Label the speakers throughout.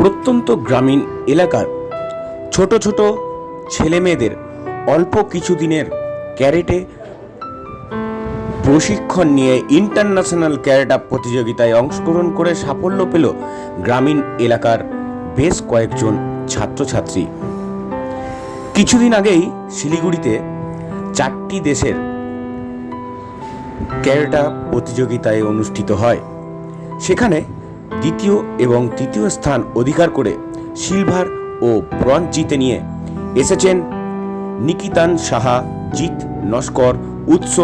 Speaker 1: প্রত্যন্ত গ্রামীণ এলাকার ছোট ছোট ছেলেমেয়েদের অল্প কিছুদিনের ক্যারেটে প্রশিক্ষণ নিয়ে ইন্টারন্যাশনাল ক্যারেটা প্রতিযোগিতায় অংশগ্রহণ করে সাফল্য পেল গ্রামীণ এলাকার বেশ কয়েকজন ছাত্রছাত্রী। কিছুদিন আগেই শিলিগুড়িতে 4টি দেশের ক্যারেটা প্রতিযোগিতায় অনুষ্ঠিত হয়। সেখানে দ্বিতীয় এবং তৃতীয় স্থান অধিকার করে সিলভার ও ব্রোঞ্জ জিতে নিয়ে এসেছেন নিকিতান সাহা, জিৎ নস্কর, উৎস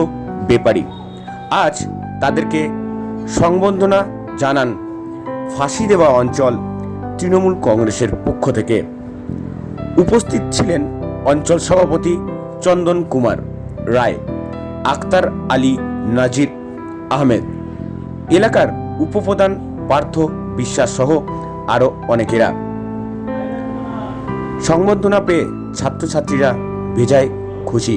Speaker 1: বেপারি। আজ তাদেরকে সংবর্ধনা জানান ফাঁসি দেওয়া অঞ্চল তৃণমূল কংগ্রেসের পক্ষ থেকে। উপস্থিত ছিলেন অঞ্চল সভাপতি চন্দন কুমার রায়, আক্তার আলী, নাজির আহমেদ, এলাকার উপপ্রধান পার্থ বিশ্বাস সহ আরও অনেকেরা। সংবর্ধনা পেয়ে ছাত্রছাত্রীরা বেজায় খুশি।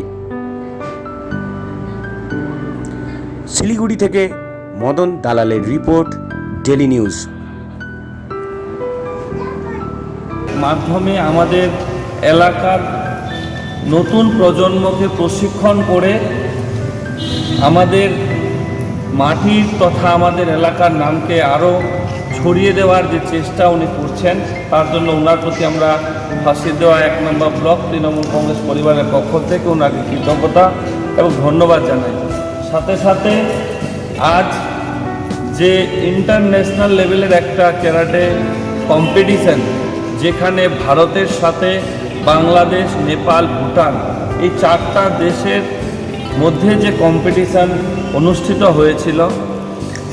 Speaker 1: শিলিগুড়ি থেকে মদন দালালের রিপোর্ট, ডেলি নিউজ।
Speaker 2: মাধ্যমে আমাদের এলাকার নতুন প্রজন্মকে প্রশিক্ষণ করে আমাদের মাটির তথা আমাদের এলাকার নামকে আরও ছড়িয়ে দেওয়ার যে চেষ্টা উনি করছেন, তার জন্য ওনার প্রতি আমরা ফাঁসি দেওয়া 1 নম্বর ব্লক তৃণমূল কংগ্রেস পরিবারের পক্ষ থেকে ওনাকে কৃতজ্ঞতা এবং ধন্যবাদ জানাই। সাথে সাথে আজ যে ইন্টারন্যাশনাল লেভেলের একটা ক্যারাটে কম্পিটিশন, যেখানে ভারতের সাথে বাংলাদেশ, নেপাল, ভুটান এই 4টা দেশের মধ্যে যে কম্পিটিশান অনুষ্ঠিত হয়েছিল,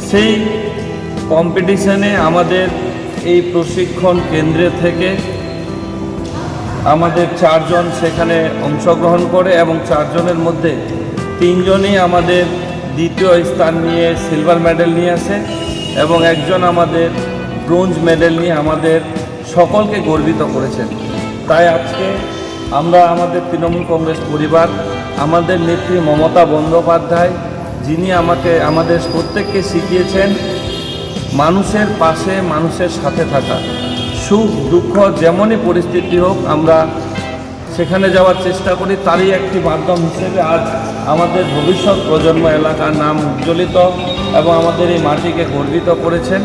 Speaker 2: সেই কম্পিটিশানে আমাদের এই প্রশিক্ষণ কেন্দ্রে থেকে আমাদের 4 জন সেখানে অংশগ্রহণ করে এবং 4 জনের মধ্যে 3 জনই আমাদের দ্বিতীয় স্থান নিয়ে সিলভার মেডেল নিয়ে আসে এবং 1 জন আমাদের ব্রোঞ্জ মেডেল নিয়ে আমাদের সকলকে গর্বিত করেছেন। তাই আজকে আমরা আমাদের তৃণমূল কংগ্রেস পরিবার, আমাদের নেত্রী মমতা বন্দ্যোপাধ্যায়, যিনি আমাদের প্রত্যেককে শিখিয়েছেন মানুষের পাশে, মানুষের সাথে থাকা, সুখ দুঃখ যেমনই পরিস্থিতি হোক আমরা সেখানে যাওয়ার চেষ্টা করি। তারই একটি মাধ্যম হিসেবে আজ আমাদের ভবিষ্যৎ প্রজন্ম এলাকার নাম উজ্জ্বলিত এবং আমাদের এই মাটিকে গর্বিত করেছেন।